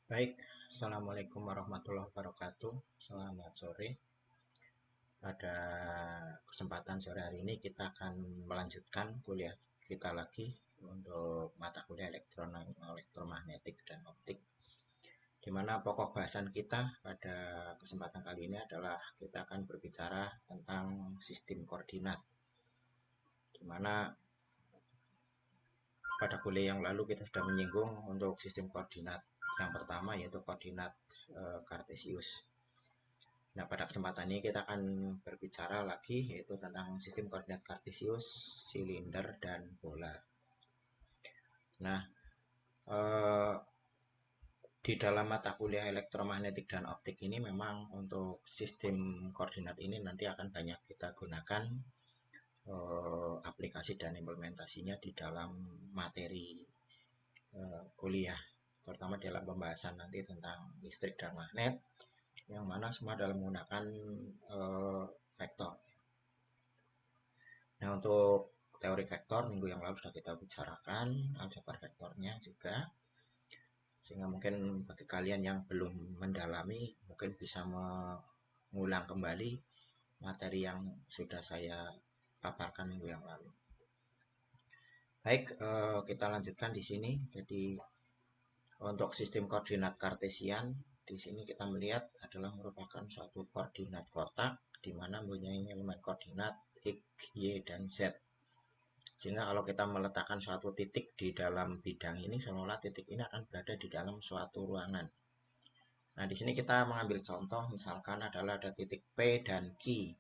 Baik, Assalamualaikum warahmatullahi wabarakatuh. Selamat sore. Pada kesempatan sore hari ini kita akan melanjutkan kuliah kita lagi untuk mata kuliah elektromagnetik dan optik. Di mana pokok bahasan kita pada kesempatan kali ini adalah kita akan berbicara tentang sistem koordinat. Di mana pada kuliah yang lalu kita sudah menyinggung untuk sistem koordinat yang pertama yaitu koordinat Kartesius. Nah, pada kesempatan ini kita akan berbicara lagi yaitu tentang sistem koordinat Kartesius, silinder, dan bola. Nah, eh, di dalam mata kuliah elektromagnetik dan optik ini memang untuk sistem koordinat ini nanti akan banyak kita gunakan aplikasi dan implementasinya di dalam materi kuliah, terutama dalam pembahasan nanti tentang listrik dan magnet, yang mana semua dalam menggunakan vektor. Nah, untuk teori vektor minggu yang lalu sudah kita bicarakan, aljabar vektornya juga. Sehingga mungkin bagi kalian yang belum mendalami, mungkin bisa mengulang kembali materi yang sudah saya paparkan minggu yang lalu. Baik, kita lanjutkan di sini. Jadi untuk sistem koordinat kartesian, di sini kita melihat adalah merupakan suatu koordinat kotak di mana mempunyai elemen koordinat X, Y, dan Z. Sehingga kalau kita meletakkan suatu titik di dalam bidang ini, seolah titik ini akan berada di dalam suatu ruangan. Nah, di sini kita mengambil contoh, misalkan adalah ada titik P dan Q,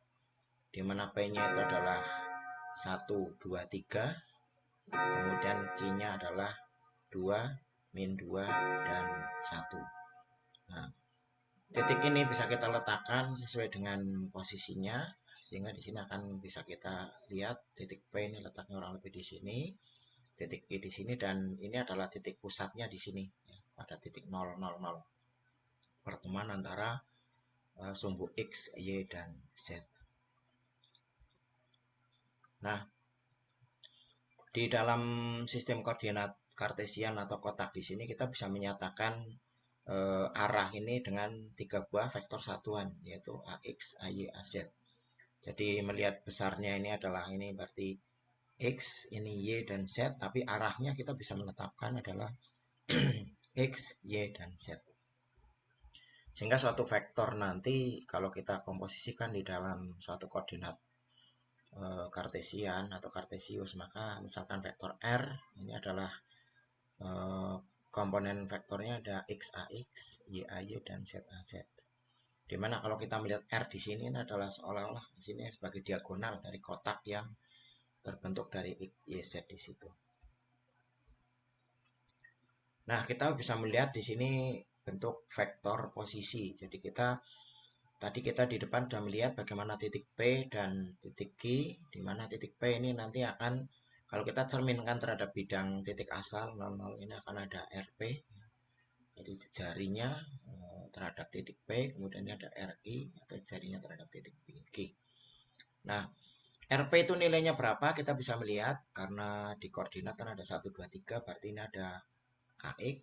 di mana P-nya itu adalah 1, 2, 3, kemudian Q-nya adalah 2, min 2, dan 1. Nah, titik ini bisa kita letakkan sesuai dengan posisinya, sehingga di sini akan bisa kita lihat titik P ini letaknya kurang lebih di sini, titik I di sini, dan ini adalah titik pusatnya di sini ya, pada titik 0, 0, 0, pertemuan antara sumbu X, Y, dan Z. Nah, di dalam sistem koordinat kartesian atau kotak di sini kita bisa menyatakan arah ini dengan 3 buah vektor satuan, yaitu AX, AY, AZ. Jadi melihat besarnya ini adalah ini berarti X, ini Y, dan Z, tapi arahnya kita bisa menetapkan adalah X, Y, dan Z. Sehingga suatu vektor nanti kalau kita komposisikan di dalam suatu koordinat kartesian atau kartesius, maka misalkan vektor R ini adalah komponen vektornya ada XAX, YAY, dan ZAZ. Dimana kalau kita melihat R di sini ini adalah seolah-olah di sini sebagai diagonal dari kotak yang terbentuk dari X, Y, Z di situ. Nah, kita bisa melihat di sini bentuk vektor posisi. Jadi tadi kita di depan sudah melihat bagaimana titik P dan titik Q, di mana titik P ini nanti akan, kalau kita cerminkan terhadap bidang titik asal 00 ini akan ada RP, jadi jarinya terhadap titik P, kemudian ini ada RI atau jarinya terhadap titik Q. Nah, RP itu nilainya berapa? Kita bisa melihat karena di koordinat kan ada 1, 2, 3, berarti ini ada AX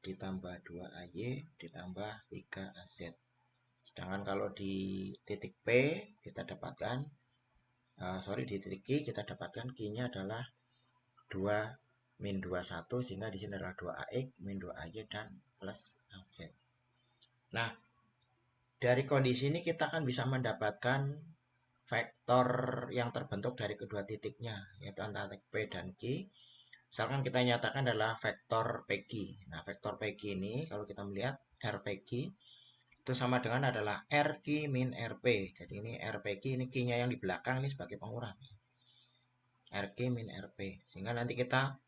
ditambah 2AY ditambah 3AZ. Sedangkan kalau di titik P kita dapatkan, di titik Q kita dapatkan Q-nya adalah 2 min 21, sehingga di sini adalah 2AX min 2AY dan plus AZ. Nah, dari kondisi ini kita kan bisa mendapatkan vektor yang terbentuk dari kedua titiknya, yaitu antara P dan Q. Misalkan kita nyatakan adalah vektor PQ. Nah, vektor PQ ini kalau kita melihat RPQ itu sama dengan adalah RQ min RP. Jadi ini RPQ, ini Q-nya yang di belakang ini sebagai pengurang. RQ min RP. Sehingga nanti kita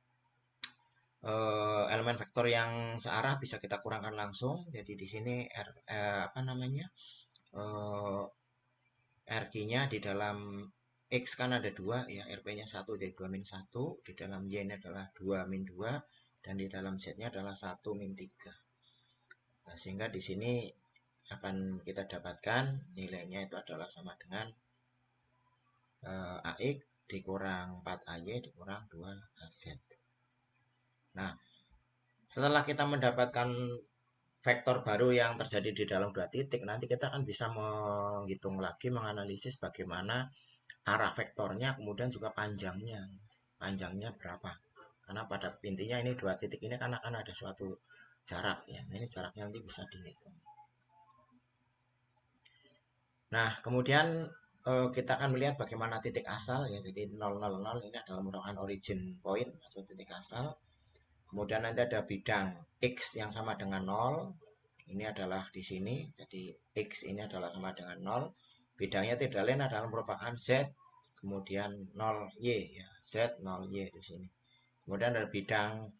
elemen vektor yang searah bisa kita kurangkan langsung. Jadi di sini RQ-nya di dalam X kan ada 2 ya, RP-nya 1 jadi 2 min 1, di dalam Y-nya adalah 2 min 2, dan di dalam Z-nya adalah 1 min 3. Nah, sehingga di sini akan kita dapatkan nilainya itu adalah sama dengan AX dikurang 4AY dikurang 2AZ. Nah, setelah kita mendapatkan vektor baru yang terjadi di dalam dua titik, nanti kita akan bisa menghitung lagi, menganalisis bagaimana arah vektornya, kemudian juga panjangnya. Panjangnya berapa. Karena pada intinya ini dua titik ini kan akan ada suatu jarak ya. Nah, ini jaraknya nanti bisa dihitung. Nah, kemudian kita akan melihat bagaimana titik asal ya. Jadi 000 ini adalah merupakan origin point atau titik asal. Kemudian nanti ada bidang X yang sama dengan 0. Ini adalah di sini. Jadi X ini adalah sama dengan 0. Bidangnya tidak lain adalah merupakan Z. Kemudian 0Y ya. Z 0Y di sini. Kemudian ada bidang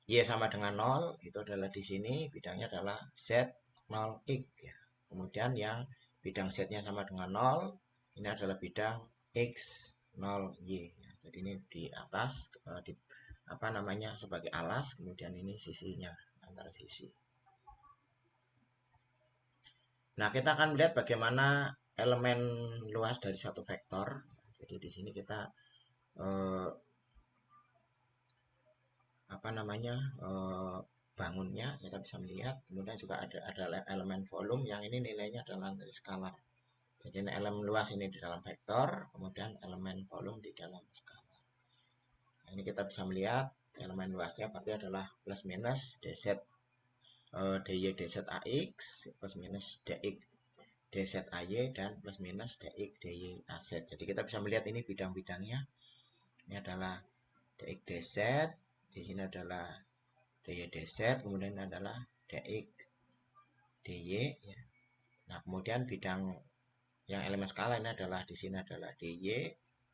Y sama dengan 0. Itu adalah di sini. Bidangnya adalah Z 0X ya. Kemudian yang bidang Z-nya sama dengan 0. Ini adalah bidang X 0Y ya. Jadi ini di atas di apa namanya sebagai alas, kemudian ini sisinya antara sisi. Nah, kita akan melihat bagaimana elemen luas dari suatu vektor. Jadi di sini kita apa namanya bangunnya kita bisa melihat. Kemudian juga ada elemen volume yang ini nilainya adalah dari skalar. Jadi ini elemen luas ini di dalam vektor, kemudian elemen volume di dalam skalar. Nah, ini kita bisa melihat elemen luasnya berarti adalah plus minus dz dy dz ax plus minus dx dz ay dan plus minus dx dy az. Jadi kita bisa melihat ini bidang-bidangnya. Ini adalah dx dz, di sini adalah dy dz, kemudian adalah dx dy ya. Nah, kemudian bidang yang elemen skala ini adalah di sini adalah dy,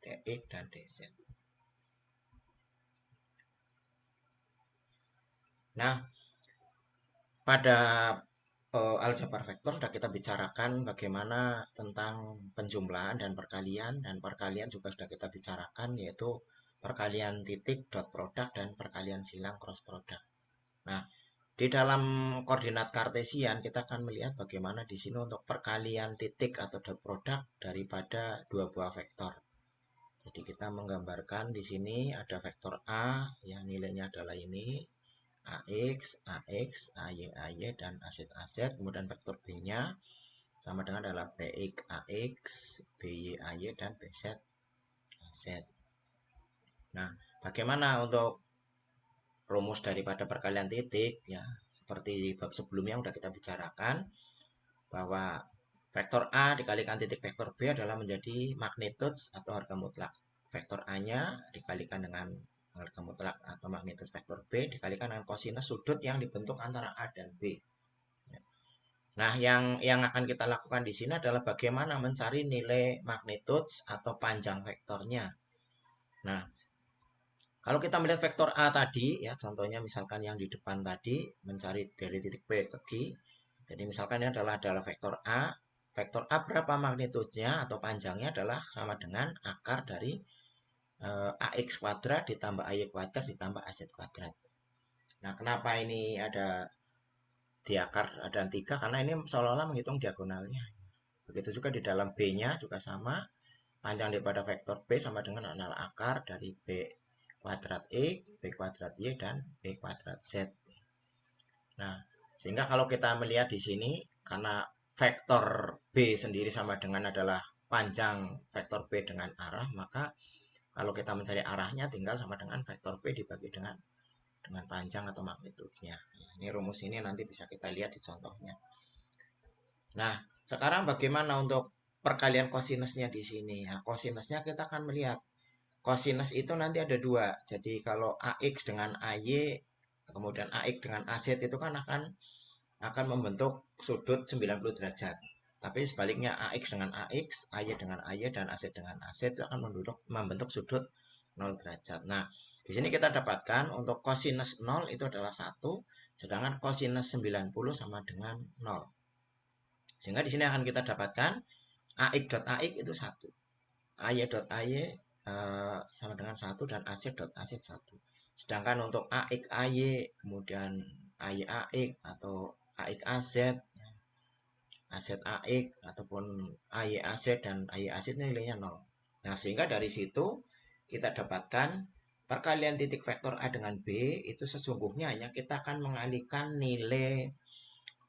dx dan dz. Nah, pada aljabar vektor sudah kita bicarakan bagaimana tentang penjumlahan dan perkalian juga sudah kita bicarakan, yaitu perkalian titik dot produk dan perkalian silang cross product. Nah, di dalam koordinat kartesian kita akan melihat bagaimana di sini untuk perkalian titik atau dot product daripada dua buah vektor. Jadi kita menggambarkan di sini ada vektor A yang nilainya adalah ini. AX, AY, dan AZ. Kemudian vektor B-nya sama dengan adalah BX, AX, BY, AY, dan BZ, AZ. Nah, bagaimana untuk rumus daripada perkalian titik? Ya, seperti di bab sebelumnya sudah kita bicarakan bahwa vektor A dikalikan titik vektor B adalah menjadi magnitudes atau harga mutlak. Vektor A-nya dikalikan dengan harga mutlak atau magnitudo vektor B dikalikan dengan kosinus sudut yang dibentuk antara A dan B. Nah, yang akan kita lakukan di sini adalah bagaimana mencari nilai magnitudes atau panjang vektornya. Nah, kalau kita melihat vektor A tadi, ya contohnya misalkan yang di depan tadi, mencari dari titik P ke Q. Jadi misalkan ini adalah vektor A. Vektor A berapa magnitudenya atau panjangnya adalah sama dengan akar dari AX kuadrat ditambah AY kuadrat ditambah AZ kuadrat. Nah, kenapa ini ada di akar ada 3? Karena ini seolah-olah menghitung diagonalnya. Begitu juga di dalam B-nya juga sama. Panjang daripada vektor B sama dengan adalah akar dari B kuadrat X, B kuadrat Y, dan B kuadrat Z. Nah, sehingga kalau kita melihat di sini, karena vektor B sendiri sama dengan adalah panjang vektor B dengan arah, maka kalau kita mencari arahnya tinggal sama dengan vektor B dibagi dengan panjang atau magnitudenya. Ini rumus ini nanti bisa kita lihat di contohnya. Nah, sekarang bagaimana untuk perkalian kosinusnya di sini? Nah, kosinusnya kita akan melihat kosinus itu nanti ada dua. Jadi kalau AX dengan AY, kemudian AX dengan AZ itu kan akan membentuk sudut 90 derajat. Tapi sebaliknya AX dengan AX, AY dengan AY, dan AZ dengan AZ itu akan membentuk sudut 0 derajat. Nah, di sini kita dapatkan untuk kosinus 0 itu adalah 1, sedangkan kosinus 90 sama dengan 0. Sehingga di sini akan kita dapatkan AX.AX itu 1. AY.AY sama dengan 1 dan AZ.AZ 1. Sedangkan untuk AX.AY, kemudian AY.AX atau AX.AZ, AZ.AX ataupun AY.AZ dan AY.AZ nilainya 0. Nah, sehingga dari situ kita dapatkan perkalian titik vektor A dengan B itu sesungguhnya hanya kita akan mengalihkan nilai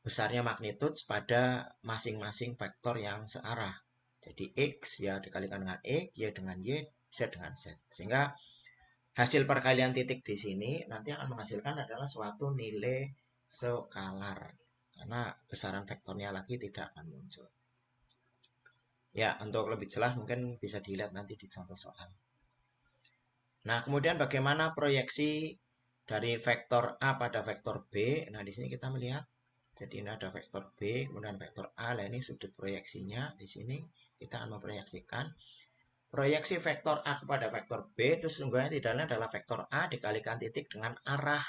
besarnya magnitude pada masing-masing vektor yang searah. Jadi X ya dikalikan dengan X, Y dengan Y, Z dengan Z. Sehingga hasil perkalian titik di sini nanti akan menghasilkan adalah suatu nilai skalar. Karena besaran vektornya lagi tidak akan muncul. Ya, untuk lebih jelas mungkin bisa dilihat nanti di contoh soal. Nah, kemudian bagaimana proyeksi dari vektor A pada vektor B? Nah, di sini kita melihat. Jadi ini ada vektor B, kemudian vektor A. Nah, ini sudut proyeksinya. Di sini kita akan memproyeksikan. Proyeksi vektor A kepada vektor B itu sesungguhnya tidaknya adalah vektor A dikalikan titik dengan arah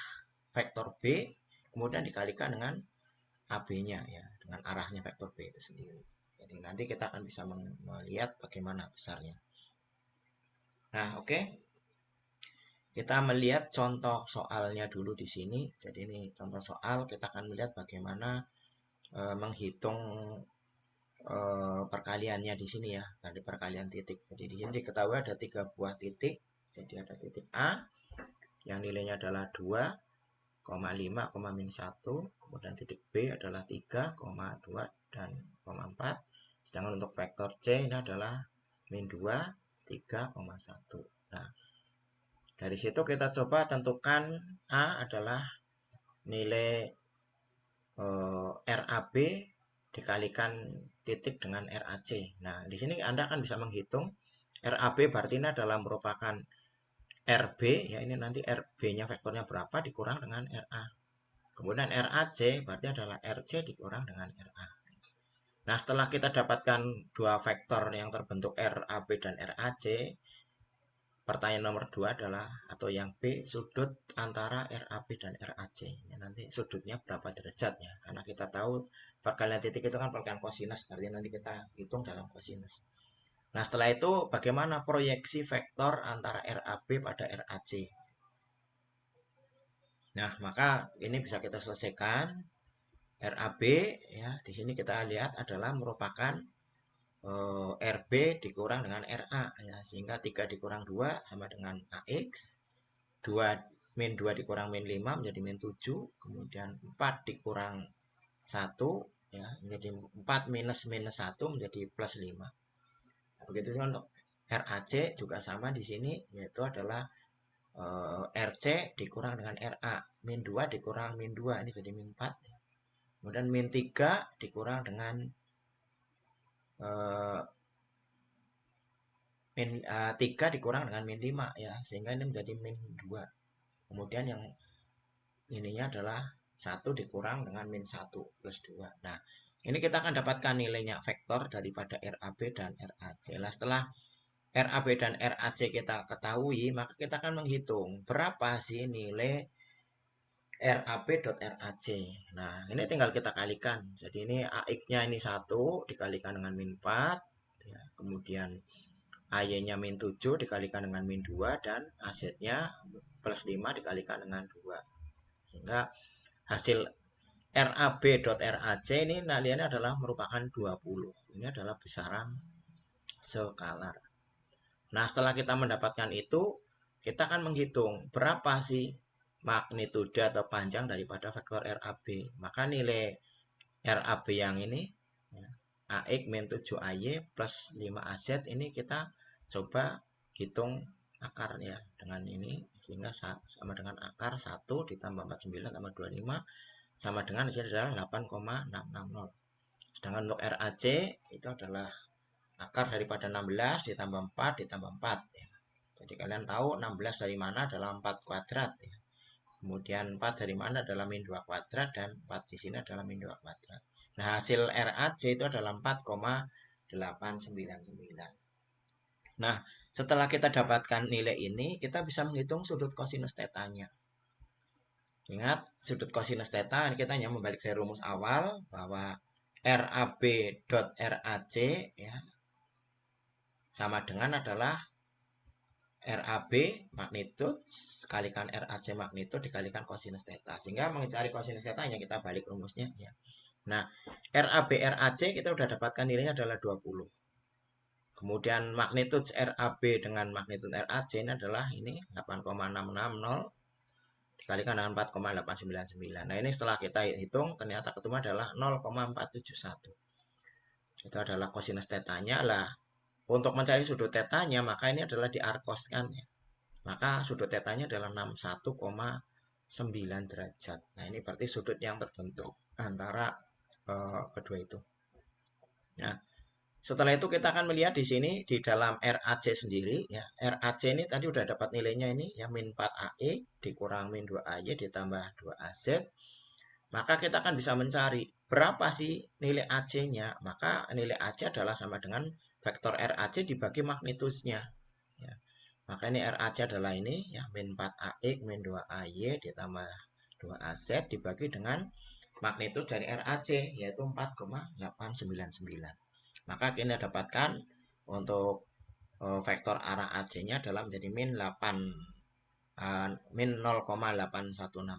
vektor B, kemudian dikalikan dengan AB-nya ya, dengan arahnya vektor B itu sendiri. Jadi nanti kita akan bisa melihat bagaimana besarnya. Nah, oke. Kita melihat contoh soalnya dulu di sini. Jadi ini contoh soal, kita akan melihat bagaimana menghitung perkaliannya di sini ya, dari perkalian titik. Jadi di sini diketahui ada 3 buah titik. Jadi ada titik A yang nilainya adalah 2,5, min 1. Kemudian titik B adalah 3,2 dan 4. Sedangkan untuk vektor C ini adalah min 2, 3,1. Nah, dari situ kita coba tentukan A adalah nilai RAB dikalikan titik dengan RAC. Nah, di sini Anda akan bisa menghitung RAB berarti ini adalah merupakan RB, ya ini nanti RB-nya vektornya berapa dikurang dengan RA. Kemudian RAC berarti adalah RC dikurang dengan RA. Nah, setelah kita dapatkan dua vektor yang terbentuk RAB dan RAC, pertanyaan nomor 2 adalah, atau yang B, sudut antara RAB dan RAC. Ini nanti sudutnya berapa derajat ya. Karena kita tahu perkalian titik itu kan perkalian kosinus, berarti nanti kita hitung dalam kosinus. Nah, setelah itu bagaimana proyeksi vektor antara RAB pada RAC. Nah, maka ini bisa kita selesaikan. RAB ya, di sini kita lihat adalah merupakan RB dikurang dengan RA ya, sehingga 3 dikurang 2 sama dengan AX. 2 min 2 dikurang min 5 menjadi min 7, kemudian 4 dikurang 1 ya menjadi 4 minus 1 menjadi plus 5. Nah, begitu juga untuk RAC juga sama di sini, yaitu adalah RC dikurang dengan RA, min 2 dikurang min 2 ini jadi min 4 ya. Kemudian min 3 dikurang dengan min 3 dikurang dengan min 5 ya, sehingga ini menjadi min 2. Kemudian yang ininya adalah 1 dikurang dengan min 1 plus 2. Nah, ini kita akan dapatkan nilainya vektor daripada RAB dan RAC. Nah, setelah RAB dan RAC kita ketahui, maka kita akan menghitung berapa sih nilai RAB.RAC. Nah, ini tinggal kita kalikan. Jadi ini AX-nya ini 1 dikalikan dengan min 4. Ya, kemudian AY-nya min 7 dikalikan dengan min 2. Dan AZ-nya plus 5 dikalikan dengan 2. Sehingga hasil RAB.RAC ini nilainya adalah merupakan 20. Ini adalah besaran skalar. Nah, setelah kita mendapatkan itu, kita akan menghitung berapa sih magnitude atau panjang daripada vektor RAB. Maka nilai RAB yang ini ya, AX min 7 AY plus 5 AZ ini kita coba hitung akarnya dengan ini, sehingga sama dengan akar 1 ditambah 49 tambah 25 sama dengan ini adalah 8,660. Sedangkan untuk RAC itu adalah akar daripada 16 ditambah 4 ditambah 4 ya. Jadi kalian tahu 16 dari mana adalah 4 kuadrat ya. Kemudian 4 dari mana adalah min 2 kuadrat dan 4 di sini adalah min 2 kuadrat. Nah, hasil RAC itu adalah 4,899. Nah, setelah kita dapatkan nilai ini, kita bisa menghitung sudut kosinus tetanya. Ingat, sudut kosinus theta kita hanya membalik dari rumus awal bahwa RAB.RAC ya sama dengan adalah RAB magnitude kalikan RAC magnitude dikalikan kosinus theta. Sehingga mencari kosinus theta hanya kita balik rumusnya ya. Nah, RAB RAC kita sudah dapatkan nilainya adalah 20. Kemudian magnitude RAB dengan magnitude RAC ini adalah ini 8,660 dikalikan dengan 4,899. Nah, ini setelah kita hitung ternyata ketemu adalah 0,471. Itu adalah kosinus tetanya lah. Untuk mencari sudut tetanya maka ini adalah diarkoskan ya. Maka sudut tetanya adalah 61,9 derajat. Nah, ini berarti sudut yang terbentuk antara kedua itu. Nah, setelah itu kita akan melihat di sini di dalam RAC sendiri ya. RAC ini tadi udah dapat nilainya ini ya, min 4AX dikurang min 2AY ditambah 2AZ. Maka kita akan bisa mencari berapa sih nilai AC-nya. Maka nilai AC adalah sama dengan vektor RAC dibagi magnitudenya ya. Maka ini RAC adalah ini ya, min 4AX min 2AY ditambah 2AZ dibagi dengan magnitud dari RAC yaitu 4,899. Maka kita dapatkan untuk vektor arah AC-nya adalah menjadi min 0,816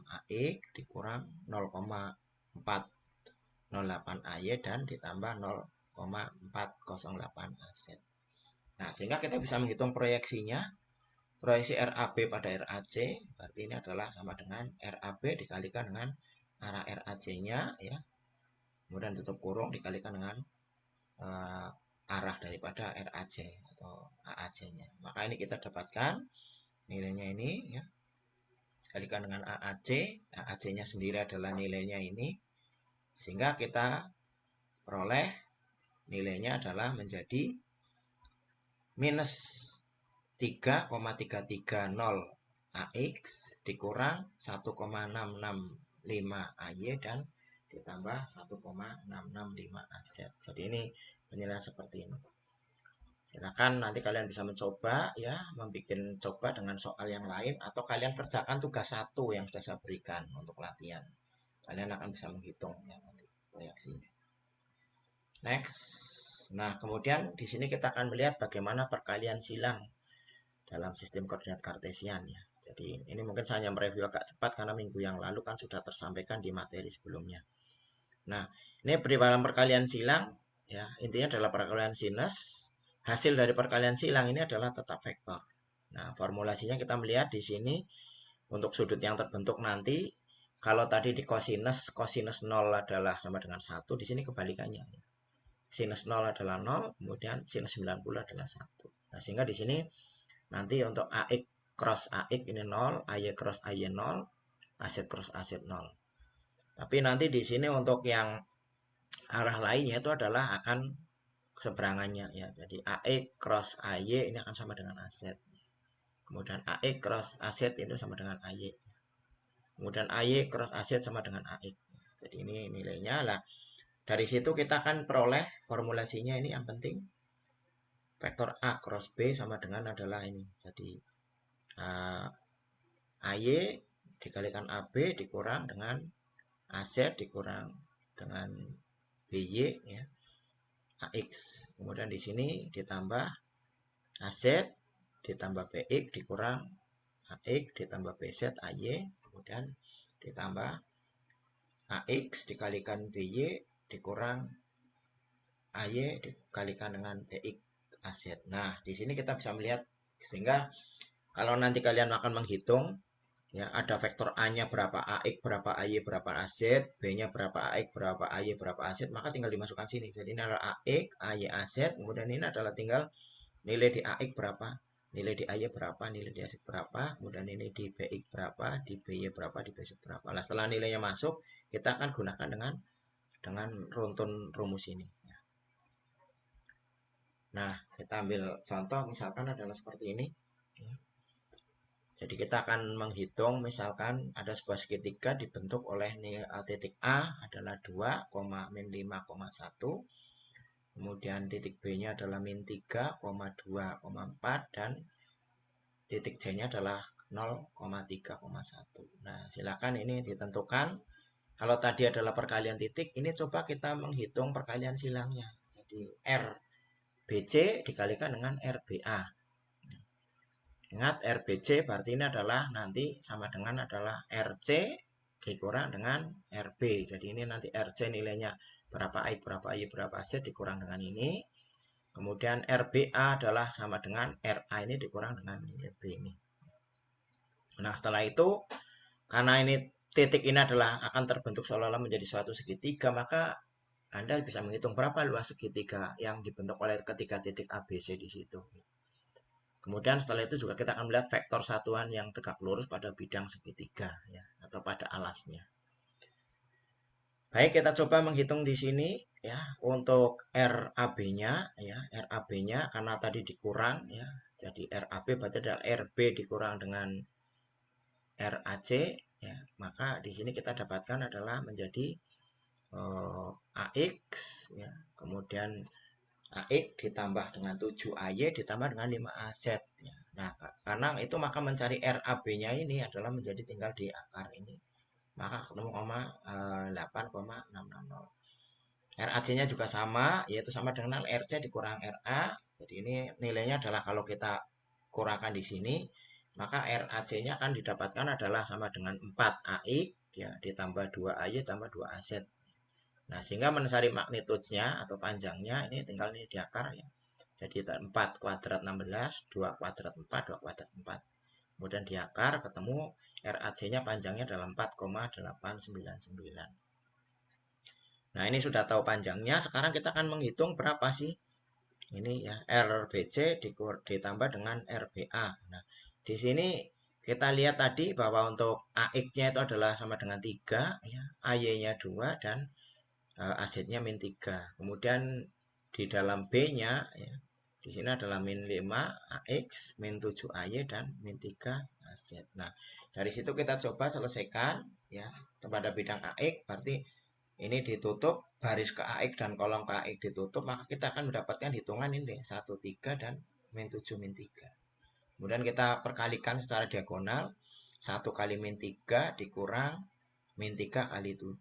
AX dikurang 0,408 AY dan ditambah 0,408 AZ. Nah, sehingga kita bisa menghitung proyeksinya. Proyeksi RAB pada RAC berarti ini adalah sama dengan RAB dikalikan dengan arah RAC-nya ya. Kemudian tutup kurung dikalikan dengan arah daripada RAC atau AAC-nya. Maka ini kita dapatkan nilainya ini ya. Kalikan dengan AAC, AAC-nya sendiri adalah nilainya ini. Sehingga kita peroleh nilainya adalah menjadi minus 3,330 AX dikurang 1,665 AY dan ditambah 1,665 AZ. Jadi ini penilaian seperti ini. Silakan nanti kalian bisa mencoba ya, membuat coba dengan soal yang lain atau kalian kerjakan tugas 1 yang sudah saya berikan untuk latihan. Kalian akan bisa menghitung ya nanti proyeksinya. Next. Nah, kemudian di sini kita akan melihat bagaimana perkalian silang dalam sistem koordinat kartesian ya. Jadi ini mungkin saya mereview agak cepat karena minggu yang lalu kan sudah tersampaikan di materi sebelumnya. Nah, ini dalam perkalian silang ya, intinya adalah perkalian sinus. Hasil dari perkalian silang ini adalah tetap vektor. Nah, formulasinya kita melihat di sini untuk sudut yang terbentuk nanti. Kalau tadi di kosinus 0 adalah sama dengan 1, di sini kebalikannya. Sinus 0 adalah 0, kemudian sinus 90 adalah 1. Nah, sehingga di sini nanti untuk AX cross AX ini 0, AY cross AY 0, AZ cross AZ 0. Tapi nanti di sini untuk yang arah lainnya itu adalah akan seberangannya ya. Jadi AX cross AY ini akan sama dengan AZ. Kemudian AX cross AZ itu sama dengan AY. Kemudian AY cross AZ sama dengan AX. Jadi ini nilainya lah. Dari situ kita akan peroleh formulasinya ini yang penting. Vektor A cross B sama dengan adalah ini. Jadi AY dikalikan AB dikurang dengan AZ dikurang dengan BY ya. AX. Kemudian di sini ditambah AZ ditambah BX dikurang AX ditambah BZ AY. Kemudian ditambah AX dikalikan BY dikurang AY dikalikan dengan BX AZ. Nah, di sini kita bisa melihat sehingga kalau nanti kalian akan menghitung ya, ada vektor A-nya berapa AX, berapa AY, berapa AZ, B-nya berapa AX, berapa AY, berapa AZ, maka tinggal dimasukkan sini. Jadi ini adalah AX, AY, AZ, kemudian ini adalah tinggal nilai di AX berapa, nilai di AY berapa, nilai di AZ berapa, kemudian ini di BX berapa, di BY berapa, di BZ berapa. Nah, setelah nilainya masuk, kita akan gunakan dengan runtun rumus ini. Nah, kita ambil contoh misalkan adalah seperti ini. Jadi kita akan menghitung misalkan ada sebuah segitiga dibentuk oleh titik A adalah 2, min 5,1. Kemudian titik B-nya adalah min 3, 2,4 dan titik C-nya adalah 0,3,1. Nah, silakan ini ditentukan. Kalau tadi adalah perkalian titik, ini coba kita menghitung perkalian silangnya. Jadi RBC dikalikan dengan RBA. Ingat RBC berarti ini adalah nanti sama dengan adalah RC dikurang dengan RB. Jadi ini nanti RC nilainya berapa X, berapa Y, berapa Z dikurang dengan ini. Kemudian RBA adalah sama dengan RA ini dikurang dengan nilai B ini. Nah, setelah itu karena ini titik ini adalah akan terbentuk seolah-olah menjadi suatu segitiga, maka Anda bisa menghitung berapa luas segitiga yang dibentuk oleh ketiga titik ABC di situ. Kemudian setelah itu juga kita akan melihat vektor satuan yang tegak lurus pada bidang segitiga ya, atau pada alasnya. Baik, kita coba menghitung di sini ya untuk RAB-nya ya, RAB-nya karena tadi dikurang ya. Jadi RAB berarti adalah RB dikurang dengan RAC ya, maka di sini kita dapatkan adalah menjadi AX ya, kemudian AX ditambah dengan 7AY ditambah dengan 5AZ ya. Nah, karena itu maka mencari RAB-nya ini adalah menjadi tinggal di akar ini. Maka ketemu 8,660. RAC-nya juga sama, yaitu sama dengan RC dikurang RA. Jadi ini nilainya adalah kalau kita kurangkan di sini, maka RAC-nya akan didapatkan adalah sama dengan 4AX ya, ditambah 2AY tambah 2AZ. Nah, sehingga mencari magnitude-nya atau panjangnya ini tinggal ini di akar ya. Jadi 4 kuadrat 16, 2 kuadrat 4, 2 kuadrat 4. Kemudian di akar ketemu RAC-nya panjangnya adalah 4,899. Nah, ini sudah tahu panjangnya. Sekarang kita akan menghitung berapa sih ini ya RBC ditambah dengan RBA. Nah, di sini kita lihat tadi bahwa untuk AX-nya itu adalah sama dengan 3 ya, AY-nya 2 dan AZ-nya min 3. Kemudian di dalam B-nya ya, di sini adalah min 5 AX, min 7 AY dan min 3 AZ. Nah, dari situ kita coba selesaikan ya pada bidang AX, berarti ini ditutup baris ke AX dan kolom ke AX ditutup, maka kita akan mendapatkan hitungan ini 1, 3 dan min 7 min 3. Kemudian kita perkalikan secara diagonal, 1 kali min 3 dikurang min 3 kali 7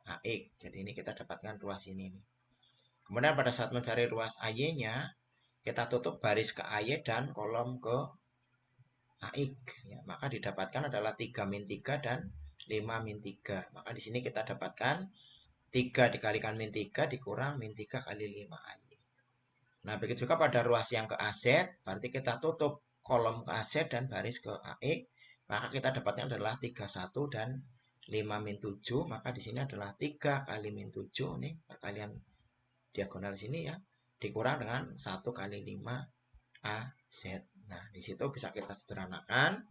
AX. Jadi ini kita dapatkan ruas ini nih. Kemudian pada saat mencari ruas AY-nya, kita tutup baris ke AY dan kolom ke AX ya, maka didapatkan adalah 3 min 3 dan 5 min 3. Maka di sini kita dapatkan 3 dikalikan min 3 dikurang min 3 kali 5 AY. Nah, begitu juga pada ruas yang ke AZ, berarti kita tutup kolom ke AZ dan baris ke AX, maka kita dapatnya adalah 31 dan 5 min 7, maka di sini adalah 3 kali min 7 nih, perkalian diagonal sini ya, dikurang dengan 1 kali 5 AZ. Nah, di situ bisa kita sederhanakan,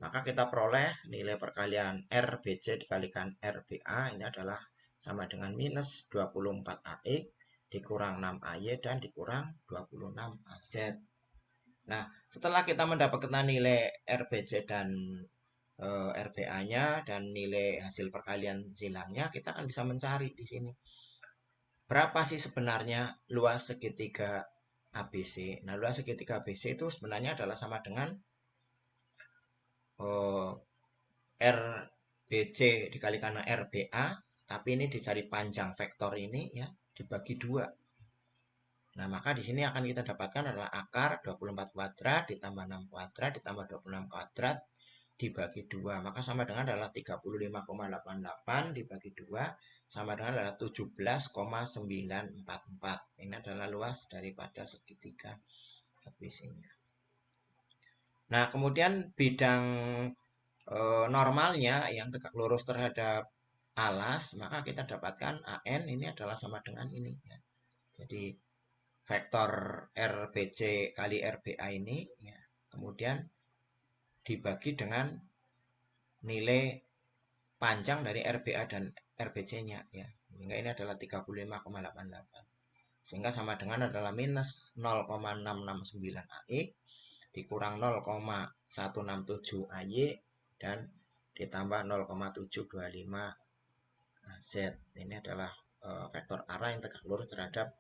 maka kita peroleh nilai perkalian RBC dikalikan RBA ini adalah sama dengan minus 24 AX dikurang 6 AY dan dikurang 26 AZ. Nah, setelah kita mendapatkan nilai RBC dan RBA-nya dan nilai hasil perkalian silangnya, kita akan bisa mencari di sini. Berapa sih sebenarnya luas segitiga ABC? Nah, luas segitiga ABC itu sebenarnya adalah sama dengan RBC dikalikan RBA, tapi ini dicari panjang vektor ini ya, dibagi 2. Nah, maka di sini akan kita dapatkan adalah akar 24 kuadrat ditambah 6 kuadrat ditambah 26 kuadrat dibagi 2. Maka sama dengan adalah 35,88 dibagi 2 sama dengan adalah 17,944. Ini adalah luas daripada segitiga ABC-nya. Nah, kemudian bidang normalnya yang tegak lurus terhadap alas, maka kita dapatkan AN ini adalah sama dengan ini ya. Jadi vektor RBC kali RBA ini ya, kemudian dibagi dengan nilai panjang dari RBA dan RBC-nya ya. Sehingga ini adalah 35,88. Sehingga sama dengan adalah minus 0,669 AX dikurang 0,167 AY dan ditambah 0,725 Z. Ini adalah vektor arah yang tegak lurus terhadap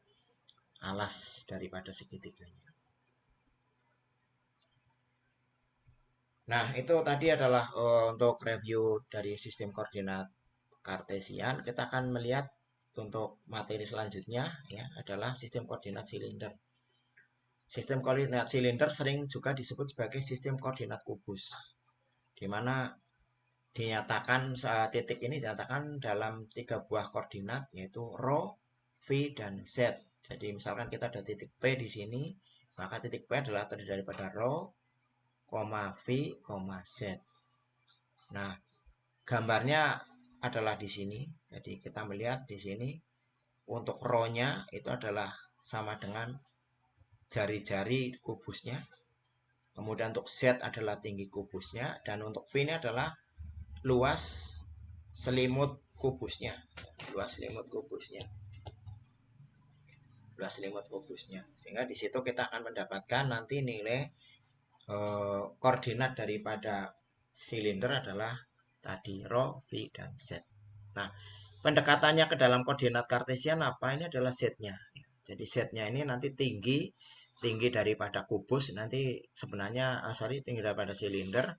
alas daripada segitiganya. Nah, itu tadi adalah untuk review dari sistem koordinat Kartesian. Kita akan melihat untuk materi selanjutnya ya adalah sistem koordinat silinder. Sistem koordinat silinder sering juga disebut sebagai sistem koordinat kubus, di mana dinyatakan titik ini dinyatakan dalam 3 buah koordinat yaitu rho, v dan z. Jadi misalkan kita ada titik P di sini, maka titik P adalah terdiri daripada rho, v, z. Nah, gambarnya adalah di sini. Jadi kita melihat di sini untuk row-nya itu adalah sama dengan jari-jari kubusnya. Kemudian untuk Z adalah tinggi kubusnya, dan untuk V ini adalah luas selimut kubusnya. Luas selimut kubusnya. Luas selimut kubusnya. Sehingga di situ kita akan mendapatkan nanti nilai koordinat daripada silinder adalah tadi rho, V, dan Z. Nah, pendekatannya ke dalam koordinat kartesian apa? Ini adalah Z-nya. Jadi Z-nya ini nanti tinggi daripada kubus, nanti sebenarnya tinggi daripada silinder.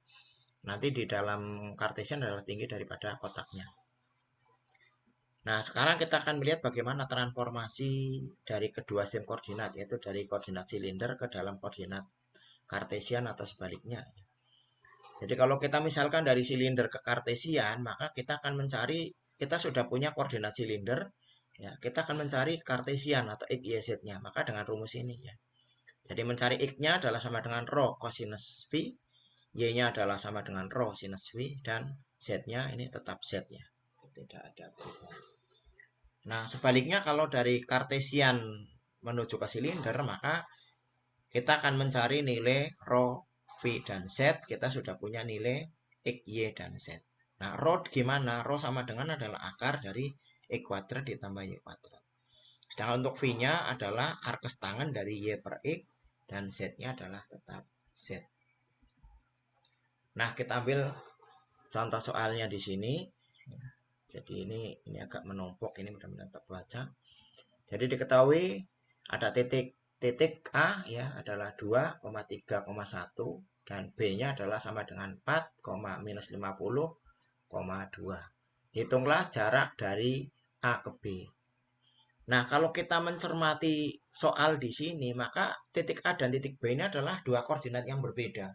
Nanti di dalam kartesian adalah tinggi daripada kotaknya. Nah, sekarang kita akan melihat bagaimana transformasi dari kedua sistem koordinat, yaitu dari koordinat silinder ke dalam koordinat kartesian atau sebaliknya. Jadi kalau kita misalkan dari silinder ke kartesian, maka kita akan mencari, kita sudah punya koordinat silinder, ya, kita akan mencari kartesian atau x, y, z-nya, maka dengan rumus ini ya. Jadi mencari x-nya adalah sama dengan rho cosinus v, y-nya adalah sama dengan rho sinus v, dan z-nya ini tetap z ya. Tidak ada perubahan. Nah, sebaliknya kalau dari kartesian menuju ke silinder, maka kita akan mencari nilai rho, v, dan z. Kita sudah punya nilai x, y, dan z. Nah, rho gimana? Rho sama dengan adalah akar dari x kuadrat ditambah y kuadrat. Sedangkan untuk v-nya adalah arkes tangen dari y per x, dan z-nya adalah tetap z. Nah, kita ambil contoh soalnya di sini. Jadi ini agak menumpuk, ini mudah-mudahan terbaca. Jadi diketahui ada titik A ya adalah 2,3,1 dan B-nya adalah sama dengan 4, minus 50,2. Hitunglah jarak dari A ke B. Nah, kalau kita mencermati soal di sini, maka titik A dan titik B ini adalah dua koordinat yang berbeda.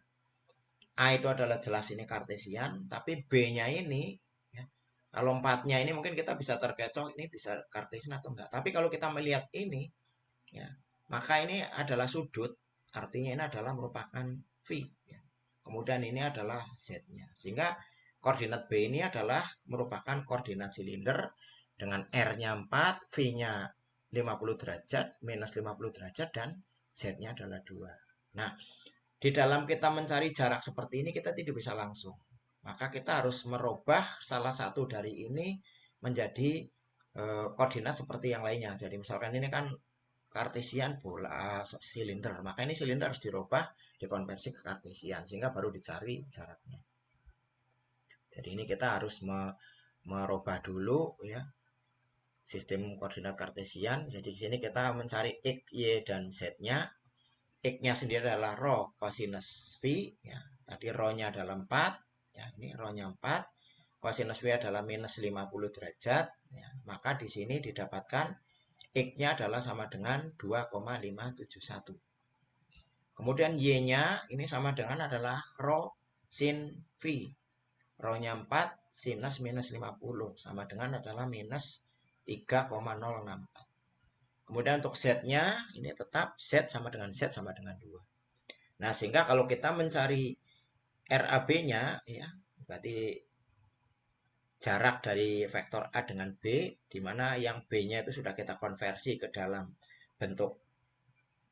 A itu adalah jelas ini kartesian, tapi B-nya ini ya, kalau 4-nya ini mungkin kita bisa terkecoh ini bisa kartesian atau enggak. Tapi kalau kita melihat ini ya, maka ini adalah sudut, artinya ini adalah merupakan V ya. Kemudian ini adalah Z-nya. Sehingga koordinat B ini adalah merupakan koordinat silinder dengan R-nya 4, V-nya 50 derajat, minus 50 derajat, dan Z-nya adalah 2. Nah, di dalam kita mencari jarak seperti ini kita tidak bisa langsung. Maka kita harus merubah salah satu dari ini menjadi koordinat seperti yang lainnya. Jadi misalkan ini kan kartesian bola silinder, maka ini silinder harus dirubah dikonversi ke kartesian sehingga baru dicari jaraknya. Jadi ini kita harus merubah dulu ya sistem koordinat kartesian. Jadi di sini kita mencari x, y, dan z-nya. X-nya sendiri adalah rho cosinus v ya. Tadi rho-nya adalah 4 ya, ini rho-nya 4. Cosinus v adalah minus 50 derajat ya. Maka di sini didapatkan X-nya adalah sama dengan 2,571. Kemudian Y-nya ini sama dengan adalah rho sin V. Rho-nya 4, sinus minus 50. Sama dengan adalah minus 3,064. Kemudian untuk Z-nya ini tetap Z sama dengan Z sama dengan 2. Nah, sehingga kalau kita mencari RAB-nya ya, berarti jarak dari vektor A dengan B, di mana yang B-nya itu sudah kita konversi ke dalam bentuk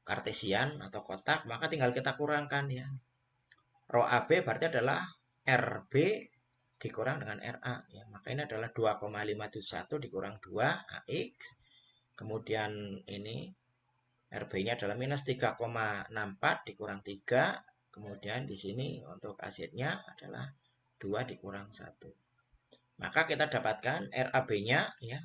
kartesian atau kotak, maka tinggal kita kurangkan ya. Rho AB berarti adalah RB dikurang dengan RA ya. Maka ini adalah 2,571 dikurang 2 AX. Kemudian ini RB-nya adalah minus 3,64 dikurang 3. Kemudian di sini untuk AC-nya adalah 2 dikurang 1. Maka kita dapatkan RAB-nya ya,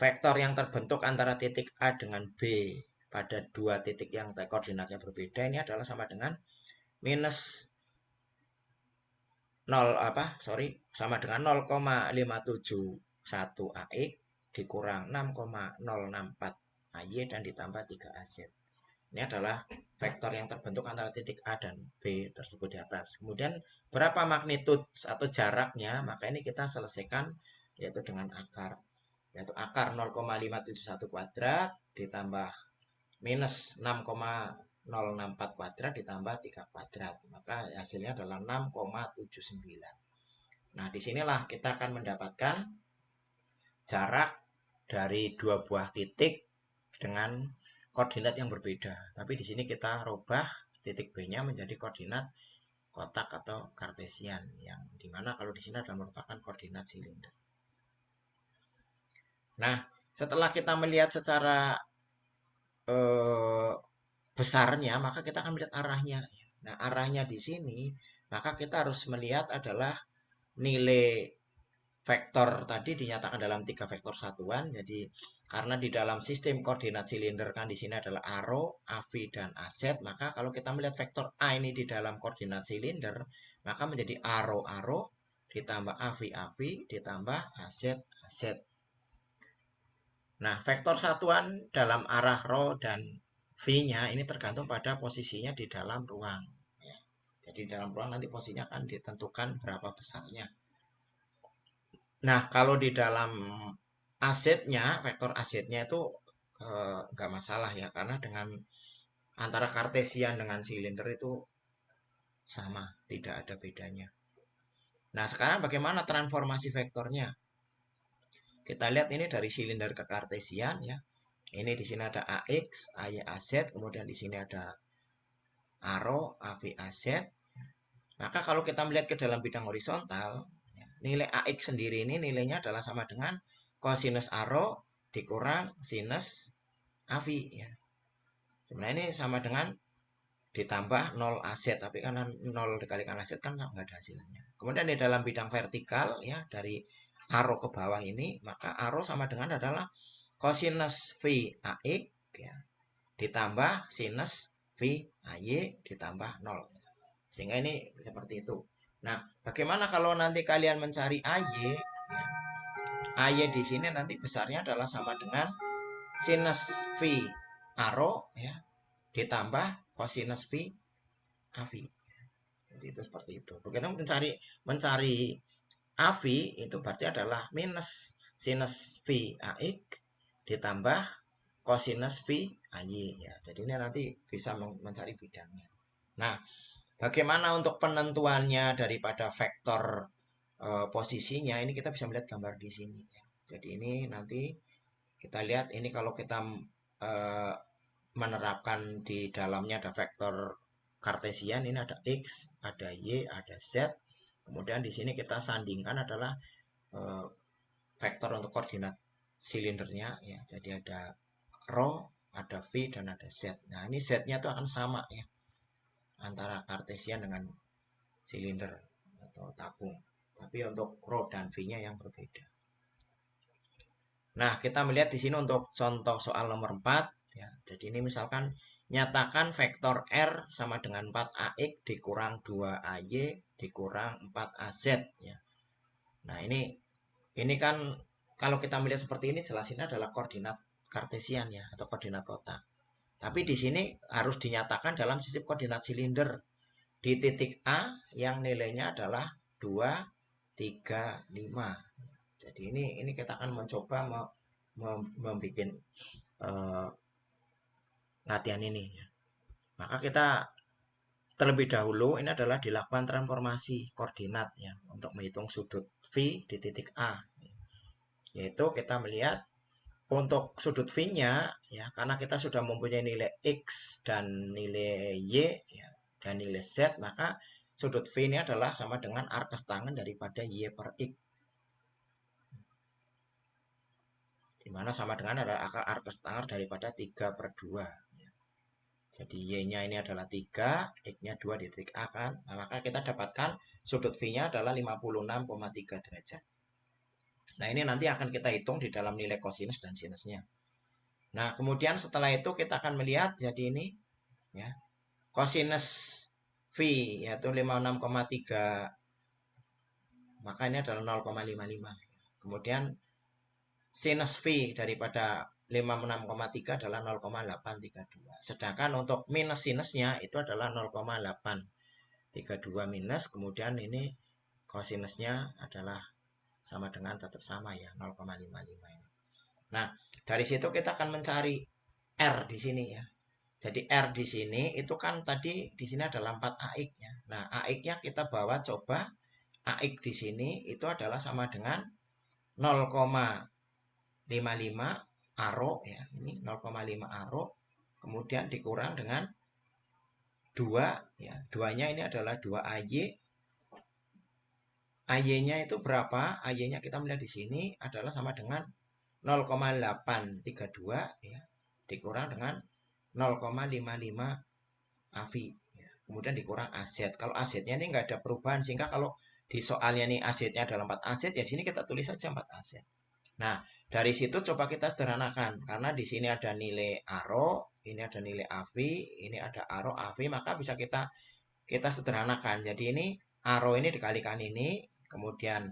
vektor yang terbentuk antara titik A dengan B pada dua titik yang koordinatnya berbeda ini adalah sama dengan minus 0 sama dengan 0,571 AX dikurang 6,064 AY dan ditambah 3 AZ. Ini adalah vektor yang terbentuk antara titik A dan B tersebut di atas. Kemudian berapa magnitud atau jaraknya, maka ini kita selesaikan yaitu dengan akar. Yaitu akar 0,571 kuadrat ditambah minus 6,064 kuadrat ditambah 3 kuadrat. Maka hasilnya adalah 6,79. Nah, disinilah kita akan mendapatkan jarak dari dua buah titik dengan koordinat yang berbeda. Tapi di sini kita rubah titik B-nya menjadi koordinat kotak atau kartesian, yang dimana kalau di sini adalah merupakan koordinat silinder. Nah, setelah kita melihat secara besarnya, maka kita akan melihat arahnya. Nah, arahnya di sini, maka kita harus melihat adalah nilai vektor tadi dinyatakan dalam 3 vektor satuan. Jadi, karena di dalam sistem koordinat silinder kan di sini adalah arrow, AV, dan AZ, maka kalau kita melihat vektor A ini di dalam koordinat silinder, maka menjadi arrow ditambah AV ditambah AZ. Nah, vektor satuan dalam arah rho dan V-nya ini tergantung pada posisinya di dalam ruang. Ya. Jadi dalam ruang nanti posisinya akan ditentukan berapa besarnya. Nah, kalau di dalam AZ-nya, vektor AZ-nya itu nggak masalah ya, karena dengan antara kartesian dengan silinder itu sama, tidak ada bedanya. Nah, sekarang bagaimana transformasi vektornya? Kita lihat ini dari silinder ke kartesian ya. Ini di sini ada AX, AY, AZ, kemudian di sini ada arrow, AV, AZ. Maka kalau kita melihat ke dalam bidang horizontal, nilai AX sendiri ini nilainya adalah sama dengan cosinus arrow dikurang sinus AV ya. Sebenarnya ini sama dengan ditambah 0 AZ, tapi karena 0 dikalikan AZ kan nggak ada hasilnya. Kemudian di dalam bidang vertikal ya, dari arrow ke bawah ini, maka arrow sama dengan adalah cosinus V AX ya, ditambah sinus V AY ditambah 0. Sehingga ini seperti itu. Nah, bagaimana kalau nanti kalian mencari AY? Ya, AY di sini nanti besarnya adalah sama dengan sinus V arrow ya, ditambah cosinus V AV. Jadi itu seperti itu. Begitu mencari AV itu berarti adalah minus sinus V AX ditambah cosinus V AY ya. Jadi ini nanti bisa mencari bidangnya. Nah, bagaimana untuk penentuannya daripada vektor posisinya? Ini kita bisa melihat gambar di sini ya. Jadi ini nanti kita lihat ini kalau kita menerapkan di dalamnya ada vektor kartesian, ini ada X, ada Y, ada Z. Kemudian di sini kita sandingkan adalah vektor untuk koordinat silindernya ya. Jadi ada rho, ada V, dan ada Z. Nah, ini Z-nya itu akan sama ya, antara kartesian dengan silinder atau tabung. Tapi untuk rho dan V-nya yang berbeda. Nah, kita melihat di sini untuk contoh soal nomor 4 ya. Jadi ini misalkan nyatakan vektor R sama dengan 4AX dikurang 2AY dikurang 4AZ ya. Nah, ini kan kalau kita melihat seperti ini jelas ini adalah koordinat kartesian ya, atau koordinat kotak. Tapi di sini harus dinyatakan dalam sistem koordinat silinder di titik A yang nilainya adalah 2, 3, 5. Jadi ini kita akan mencoba membuat latihan ini ya. Maka kita terlebih dahulu ini adalah dilakukan transformasi koordinat ya, untuk menghitung sudut V di titik A. Yaitu kita melihat untuk sudut V-nya ya, karena kita sudah mempunyai nilai X dan nilai Y ya, dan nilai Z, maka sudut V ini adalah sama dengan arkes tangen daripada Y per X. Dimana sama dengan adalah akar arkes tangen daripada 3 per 2 ya. Jadi Y-nya ini adalah 3, X-nya 2 di titik A kan. Nah, maka kita dapatkan sudut V-nya adalah 56,3 derajat. Nah, ini nanti akan kita hitung di dalam nilai kosinus dan sinusnya. Nah, kemudian setelah itu kita akan melihat jadi ini ya. Kosinus V yaitu 56,3, maka ini adalah 0,55. Kemudian sinus V daripada 56,3 adalah 0,832. Sedangkan untuk minus sinusnya itu adalah 0,832 minus, kemudian ini kosinusnya adalah sama dengan tetap sama ya, 0,55 ini. Nah, dari situ kita akan mencari R di sini ya. Jadi R di sini itu kan tadi di sini adalah 4AX-nya. Nah, AX-nya kita bawa coba AX di sini itu adalah sama dengan 0,55 aro ya. Ini 0,5 aro kemudian dikurang dengan 2 ya. 2-nya ini adalah 2 AY. AY-nya itu berapa? AY-nya kita melihat di sini adalah sama dengan 0,832 ya, dikurang dengan 0,55 AVI ya. Kemudian dikurang aset. Kalau asetnya ini nggak ada perubahan, sehingga kalau di soalnya nih asetnya adalah 4 aset, ya di sini kita tulis saja 4 aset. Nah, dari situ coba kita sederhanakan, karena di sini ada nilai aro, ini ada nilai AVI, ini ada aro AVI, maka bisa kita sederhanakan. Jadi ini aro ini dikalikan ini, kemudian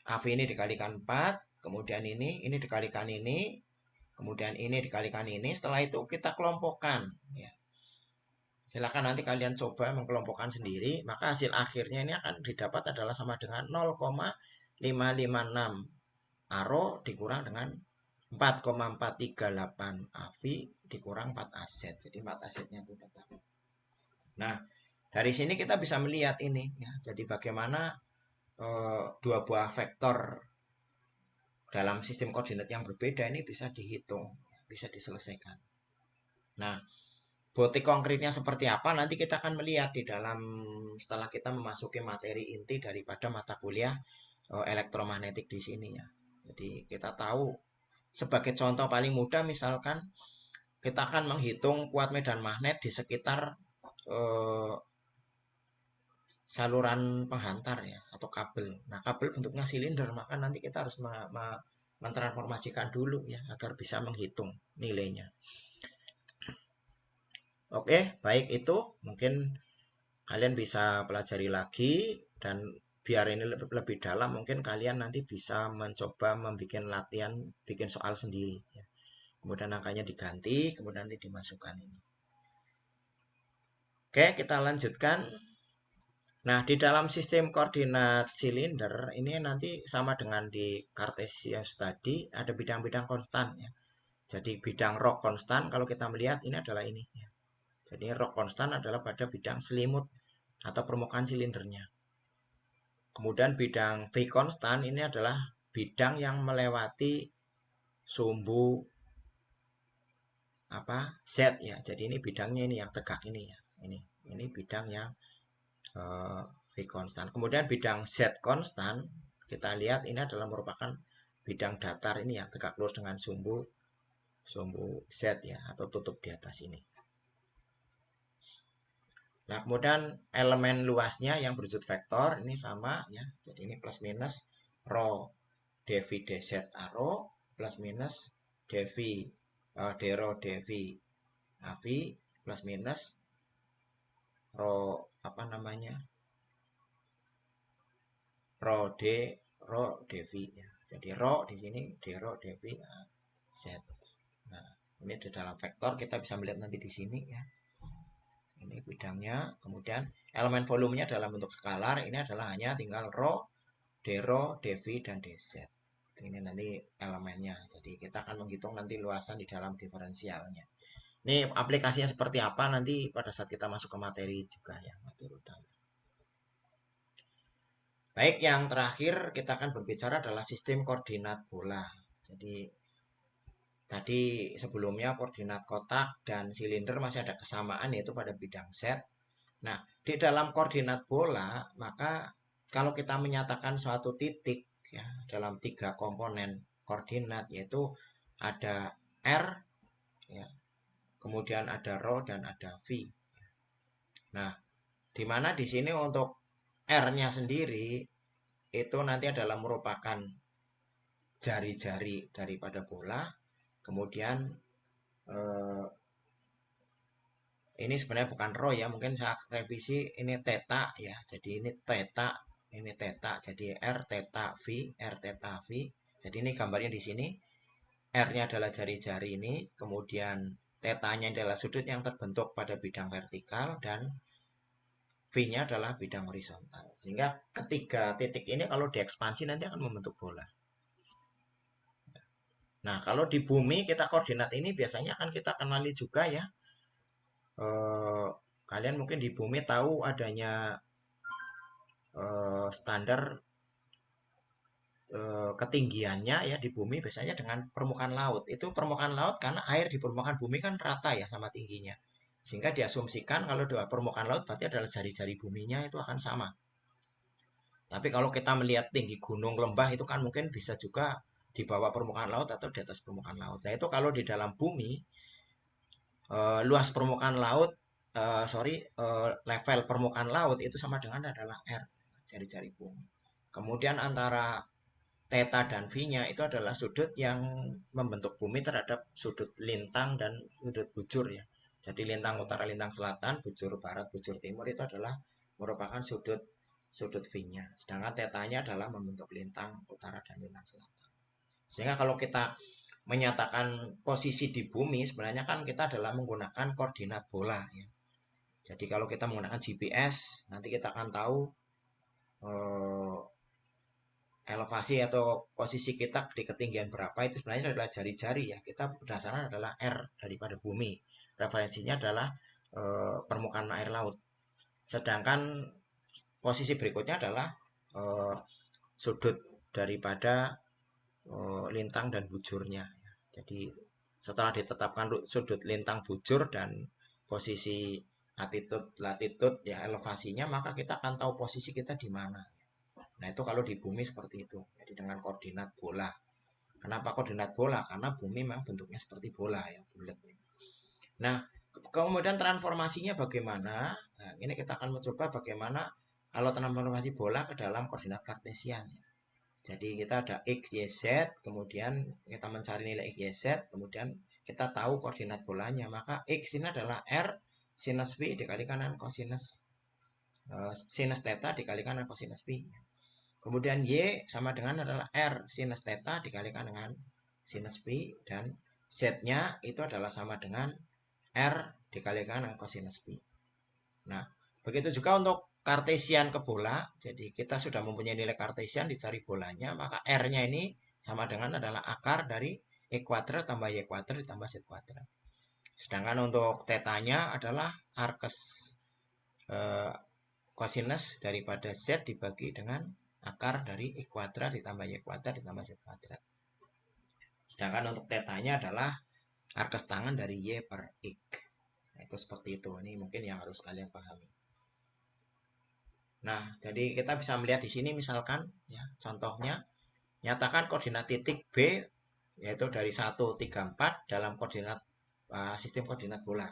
AVI ini dikalikan 4, kemudian ini dikalikan ini, kemudian ini dikalikan ini. Setelah itu kita kelompokkan ya. Silakan nanti kalian coba mengkelompokkan sendiri, maka hasil akhirnya ini akan didapat adalah sama dengan 0,556 aro dikurang dengan 4,438 AVI dikurang 4 aset. Jadi 4 asetnya itu tetap. Nah, dari sini kita bisa melihat ini ya. Jadi bagaimana dua buah vektor dalam sistem koordinat yang berbeda ini bisa dihitung, bisa diselesaikan. Nah, bukti konkretnya seperti apa nanti kita akan melihat di dalam setelah kita memasuki materi inti daripada mata kuliah elektromagnetik di sini ya. Jadi kita tahu sebagai contoh paling mudah misalkan kita akan menghitung kuat medan magnet di sekitar saluran penghantar ya atau kabel. Nah, kabel bentuknya silinder, maka nanti kita harus mentransformasikan dulu ya agar bisa menghitung nilainya. Oke, baik itu mungkin kalian bisa pelajari lagi, dan biar ini lebih dalam mungkin kalian nanti bisa mencoba membuat latihan bikin soal sendiri ya. Kemudian angkanya diganti, kemudian nanti dimasukkan ini. Oke, kita lanjutkan. Nah, di dalam sistem koordinat silinder ini nanti sama dengan di Cartesius tadi, ada bidang-bidang konstan ya. Jadi bidang rho konstan kalau kita melihat ini adalah ini ya. Jadi rho konstan adalah pada bidang selimut atau permukaan silindernya. Kemudian bidang V konstan ini adalah bidang yang melewati sumbu Z ya. Jadi ini bidangnya ini yang tegak ini ya. Ini bidang yang V konstan. Kemudian bidang Z konstan kita lihat ini adalah merupakan bidang datar ini yang tegak lurus dengan sumbu Z ya atau tutup di atas ini. Nah, kemudian elemen luasnya yang berwujud vektor ini sama ya. Jadi ini plus minus rho dv dz aro plus minus dv dρ dv AV plus minus rho rho dv ya. Jadi rho di sini dρ dv z. Nah, ini di dalam vektor kita bisa melihat nanti di sini ya. Ini bidangnya. Kemudian elemen volumenya dalam bentuk skalar ini adalah hanya tinggal rho, dρ, dv dan dz. Ini nanti elemennya. Jadi kita akan menghitung nanti luasan di dalam diferensialnya. Ini aplikasinya seperti apa nanti pada saat kita masuk ke materi juga ya, materi utama. Baik, yang terakhir kita akan berbicara adalah sistem koordinat bola. Jadi tadi sebelumnya koordinat kotak dan silinder masih ada kesamaan yaitu pada bidang Z. Nah, di dalam koordinat bola, maka kalau kita menyatakan suatu titik ya dalam 3 komponen koordinat yaitu ada R ya, kemudian ada rho dan ada V. Nah, di mana di sini untuk R-nya sendiri itu nanti adalah merupakan jari-jari daripada bola. Kemudian ini sebenarnya bukan rho ya, mungkin saya revisi ini theta ya. Jadi ini theta, jadi R theta V, R theta V. Jadi ini gambarnya di sini. R-nya adalah jari-jari ini, kemudian theta-nya adalah sudut yang terbentuk pada bidang vertikal dan V-nya adalah bidang horizontal. Sehingga ketiga titik ini kalau diekspansi nanti akan membentuk bola. Nah, kalau di bumi kita koordinat ini biasanya akan kita kenali juga ya. Kalian mungkin di bumi tahu adanya standar ketinggiannya ya di bumi biasanya dengan permukaan laut. Itu permukaan laut karena air di permukaan bumi kan rata ya sama tingginya. Sehingga diasumsikan kalau di permukaan laut berarti adalah jari-jari buminya itu akan sama. Tapi kalau kita melihat tinggi gunung lembah itu kan mungkin bisa juga di bawah permukaan laut atau di atas permukaan laut. Nah itu kalau di dalam bumi luas permukaan laut, level permukaan laut itu sama dengan adalah R, jari-jari bumi. Kemudian antara theta dan V-nya itu adalah sudut yang membentuk bumi terhadap sudut lintang dan sudut bujur ya. Jadi lintang utara, lintang selatan, bujur barat, bujur timur itu adalah merupakan sudut V-nya. Sedangkan theta-nya adalah membentuk lintang utara dan lintang selatan. Sehingga kalau kita menyatakan posisi di bumi sebenarnya kan kita adalah menggunakan koordinat bola ya. Jadi kalau kita menggunakan GPS nanti kita akan tahu eh, elevasi atau posisi kita di ketinggian berapa itu sebenarnya adalah jari-jari ya. Kita berdasarkan adalah R daripada bumi. Referensinya adalah permukaan air laut. Sedangkan posisi berikutnya adalah eh, sudut daripada lintang dan bujurnya. Jadi setelah ditetapkan sudut lintang bujur dan posisi altitude, latitude ya elevasinya, maka kita akan tahu posisi kita di mana. Nah, itu kalau di bumi seperti itu. Jadi dengan koordinat bola. Kenapa koordinat bola? Karena bumi memang bentuknya seperti bola ya, bulat. Nah, kemudian transformasinya bagaimana? Nah, ini kita akan mencoba bagaimana kalau transformasi bola ke dalam koordinat kartesian. Jadi kita ada X, Y, Z, kemudian kita mencari nilai X, Y, Z, kemudian kita tahu koordinat bolanya. Maka X ini adalah R sinus V dikalikan dengan sinus theta dikalikan dengan kosinus V. Kemudian Y sama dengan adalah R sinus theta dikalikan dengan sinus V dan Z-nya itu adalah sama dengan R dikalikan dengan kosinus V. Nah, begitu juga untuk kartesian ke bola. Jadi kita sudah mempunyai nilai kartesian dicari bolanya, maka R-nya ini sama dengan adalah akar dari E kuadrat tambah Y kuadrat ditambah Z kuadrat. Sedangkan untuk tetanya adalah arkes kosinus daripada Z dibagi dengan akar dari I kuadrat ditambah Y kuadrat ditambah Z kuadrat. Sedangkan untuk tetanya adalah arkes tangan dari Y per X. Nah, itu seperti itu. Ini mungkin yang harus kalian pahami. Nah, jadi kita bisa melihat di sini misalkan ya, contohnya nyatakan koordinat titik B yaitu dari 1, 3, 4 dalam koordinat sistem koordinat bola.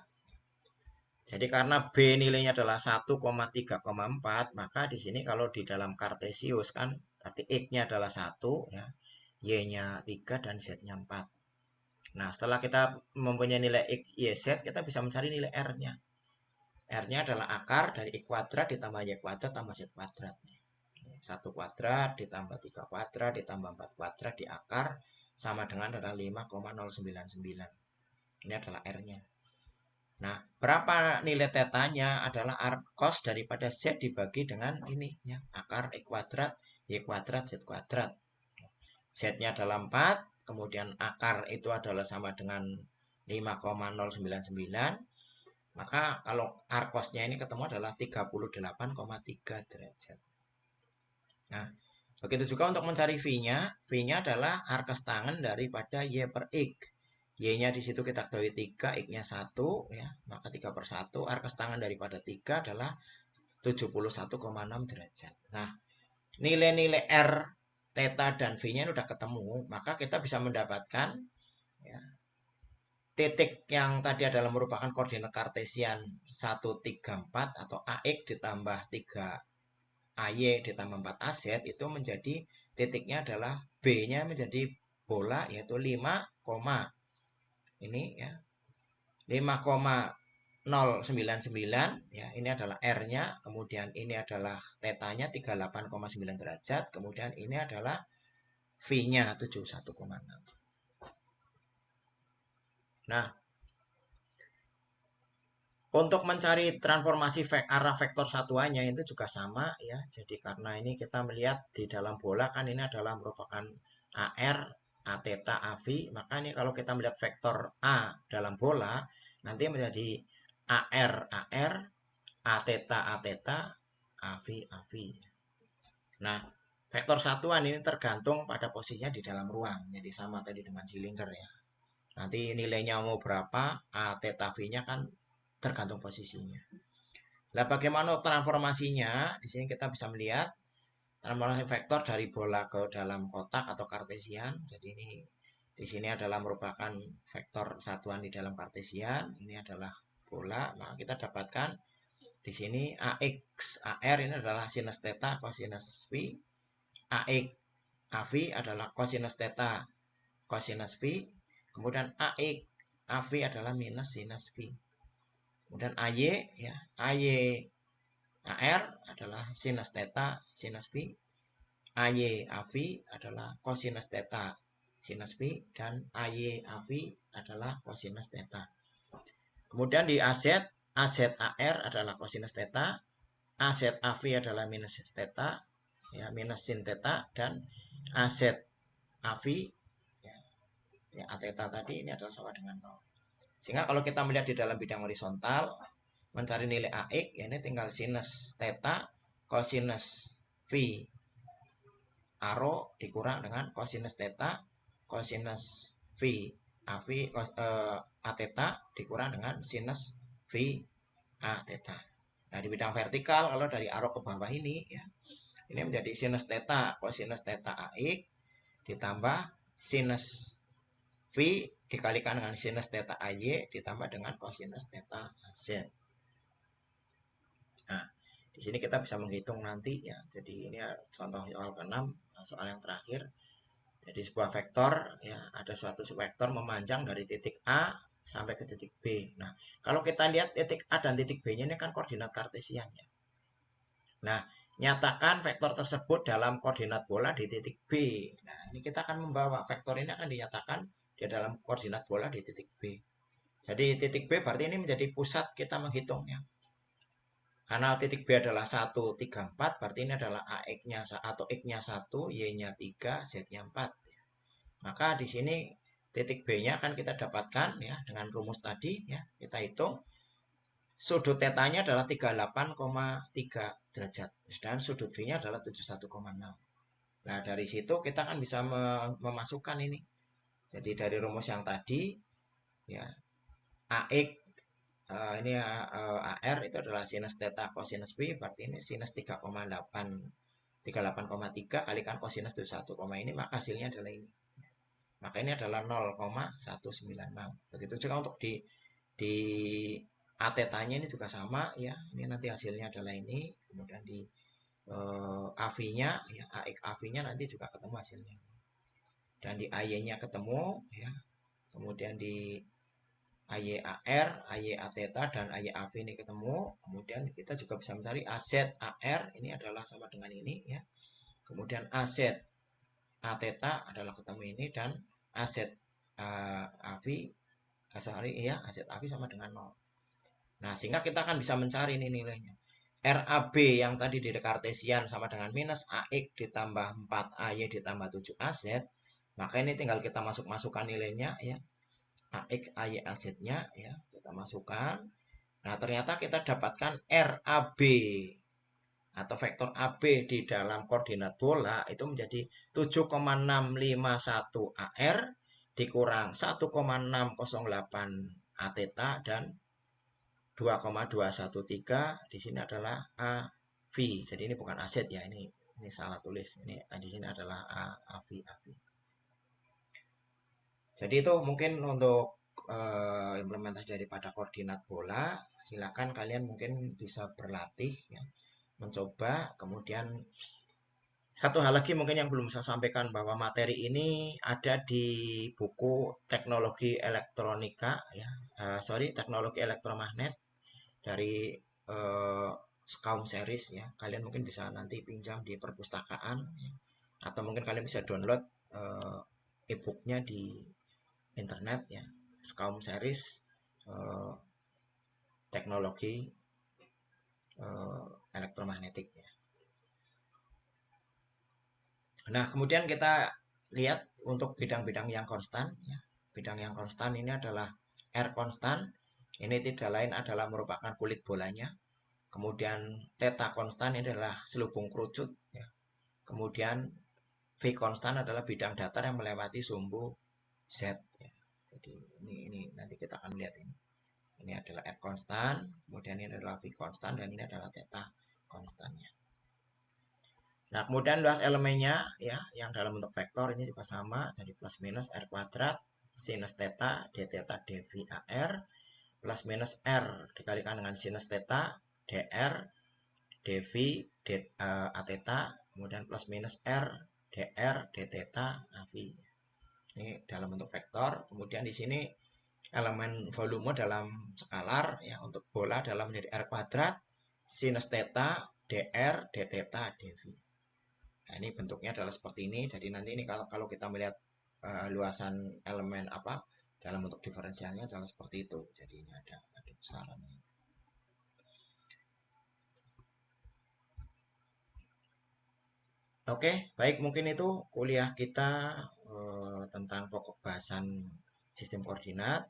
Jadi karena B nilainya adalah 1,3,4, maka di sini kalau di dalam Kartesius kan berarti X-nya adalah 1 ya, Y-nya 3 dan Z-nya 4. Nah, setelah kita mempunyai nilai X, Y, Z, kita bisa mencari nilai R-nya. R-nya adalah akar dari X kuadrat ditambah Y kuadrat tambah Z kuadrat. 1 kuadrat ditambah 3 kuadrat ditambah 4 kuadrat di akar sama dengan adalah 5,099. Ini adalah R-nya. Nah, berapa nilai tetanya adalah cos daripada Z dibagi dengan ini ya, akar X kuadrat, Y kuadrat, Z kuadrat. Z-nya adalah 4, kemudian akar itu adalah sama dengan 5,099. Maka kalau arkosnya ini ketemu adalah 38,3 derajat. Nah, begitu juga untuk mencari V-nya. V-nya adalah arkes tangan daripada Y per X. Y-nya di situ kita ketahui 3, X-nya 1 ya. Maka 3 per 1 arkes tangan daripada 3 adalah 71,6 derajat. Nah, nilai-nilai R, theta dan V-nya sudah ketemu, maka kita bisa mendapatkan ya, titik yang tadi adalah merupakan koordinat kartesian 1, 3, 4 atau AX ditambah 3 AY ditambah 4 AZ itu menjadi titiknya adalah B-nya menjadi bola yaitu 5, ini ya 5,099 ya, ini adalah R-nya, kemudian ini adalah tetanya 38,9 derajat, kemudian ini adalah V-nya 71,6. Nah, untuk mencari transformasi arah vektor satuannya itu juga sama ya. Jadi karena ini kita melihat di dalam bola kan ini adalah merupakan AR, A theta, AV. Maka ini kalau kita melihat vektor A dalam bola nanti menjadi AR, AR, A theta, AV, AV. Nah, vektor satuan ini tergantung pada posisinya di dalam ruang. Jadi sama tadi dengan silinder ya. Nanti nilainya mau berapa, A, theta, V-nya kan tergantung posisinya. Nah, bagaimana transformasinya? Di sini kita bisa melihat transformasi vektor dari bola ke dalam kotak atau kartesian. Jadi ini di sini adalah merupakan vektor satuan di dalam kartesian. Ini adalah bola. Maka kita dapatkan di sini AX, AR ini adalah sinus theta, cosinus V. AX, AV adalah cosinus theta, cosinus V. Kemudian AX, AV adalah minus sinus V. Kemudian AY, ya, AY, AR adalah sinus theta, sinus V. AY, AV adalah cosinus theta, sinus V. Dan AY, AV adalah cosinus theta. Kemudian di AZ, AZ AR adalah cosinus theta, AZ AV adalah minus theta, ya, minus sin theta, dan AZ AV, ya, ya, A theta tadi ini adalah sama dengan 0. Sehingga kalau kita melihat di dalam bidang horizontal, mencari nilai AX, ya ini tinggal sinus theta, cosinus V arrow dikurang dengan cosinus theta, cosinus V AV, A theta dikurang dengan sinus V A theta. Nah, di bidang vertikal, kalau dari arrow ke bawah ini, ya, ini menjadi sinus theta, cosinus theta AX, ditambah sinus V dikalikan dengan sinus theta AY, ditambah dengan cosinus theta AZ. Nah, di sini kita bisa menghitung nanti ya. Jadi ini contoh soal ke-6, soal yang terakhir. Jadi sebuah vektor ya, ada suatu vektor memanjang dari titik A sampai ke titik B. Nah, kalau kita lihat titik A dan titik B-nya ini kan koordinat kartesian ya. Nah, nyatakan vektor tersebut dalam koordinat bola di titik B. Nah, ini kita akan membawa vektor ini akan dinyatakan di dalam koordinat bola di titik B. Jadi titik B berarti ini menjadi pusat kita menghitungnya. Karena titik B adalah 1, 3, 4, berarti ini adalah AX-nya atau X-nya 1, Y-nya 3, Z-nya 4. Maka di sini titik B-nya akan kita dapatkan ya dengan rumus tadi ya. Kita hitung sudut tetanya adalah 38,3 derajat dan sudut V-nya adalah 71,6. Nah, dari situ kita kan bisa memasukkan ini. Jadi dari rumus yang tadi ya AX ini AR itu adalah sinus theta cosinus V, berarti ini sinus 3,8 38,3 kalikan cosinus 21, ini maka hasilnya adalah ini. Maka ini adalah 0,196. Begitu juga untuk di A tetanya ini juga sama ya. Ini nanti hasilnya adalah ini. Kemudian di AV-nya ya, AX AV-nya nanti juga ketemu hasilnya. Dan di AY-nya ketemu ya. Kemudian di AY AR, AY A theta dan AY AV ini ketemu. Kemudian kita juga bisa mencari AZ AR ini adalah sama dengan ini ya. Kemudian AZ A theta adalah ketemu ini dan AZ AV ya, AZ AV sama dengan 0. Nah, sehingga kita akan bisa mencari ini nilainya. RAB yang tadi di kartesian sama dengan minus AX ditambah 4AY ditambah 7AZ. Maka ini tinggal kita masukkan nilainya ya. AX, AY, AZ-nya ya, kita masukkan. Nah, ternyata kita dapatkan RAB atau vektor AB di dalam koordinat bola itu menjadi 7,651 AR dikurang 1,608 A theta dan 2,213 di sini adalah AV. Jadi ini bukan AZ ya, ini salah tulis. Ini di sini adalah AV. Jadi itu mungkin untuk implementasi daripada koordinat bola. Silakan kalian mungkin bisa berlatih ya, mencoba. Kemudian satu hal lagi mungkin yang belum saya sampaikan bahwa materi ini ada di buku teknologi elektronika ya, teknologi elektromagnet dari Skaum series ya. Kalian mungkin bisa nanti pinjam di perpustakaan ya. Atau mungkin kalian bisa download e-booknya di internet ya. Skaum series teknologi elektromagnetik ya. Nah, kemudian kita lihat untuk bidang-bidang yang konstan ya. Bidang yang konstan ini adalah R konstan. Ini tidak lain adalah merupakan kulit bolanya. Kemudian theta konstan ini adalah selubung kerucut ya. Kemudian V konstan adalah bidang datar yang melewati sumbu Z. Ya. Jadi ini nanti kita akan lihat ini. Ini adalah R konstan, kemudian ini adalah V konstan, dan ini adalah theta konstannya. Nah, kemudian luas elemennya ya yang dalam bentuk vektor ini juga sama, jadi plus minus R kuadrat sinus theta d theta dv AR plus minus R dikalikan dengan sinus theta dr dv d a theta, kemudian plus minus R dr d theta AV. Ini dalam bentuk vektor. Kemudian di sini elemen volume dalam skalar ya, untuk bola dalam menjadi R kuadrat sinus theta dr d theta dv. Nah, ini bentuknya adalah seperti ini. Jadi nanti ini kalau kita melihat luasan elemen apa dalam bentuk diferensialnya adalah seperti itu. Jadi ini ada besarannya. Oke, baik, mungkin itu kuliah kita tentang pokok bahasan sistem koordinat.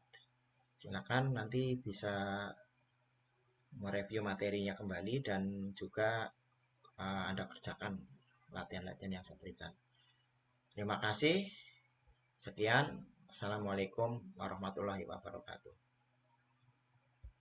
Silakan nanti bisa mereview materinya kembali dan juga Anda kerjakan latihan-latihan yang saya berikan. Terima kasih. Sekian. Assalamualaikum warahmatullahi wabarakatuh.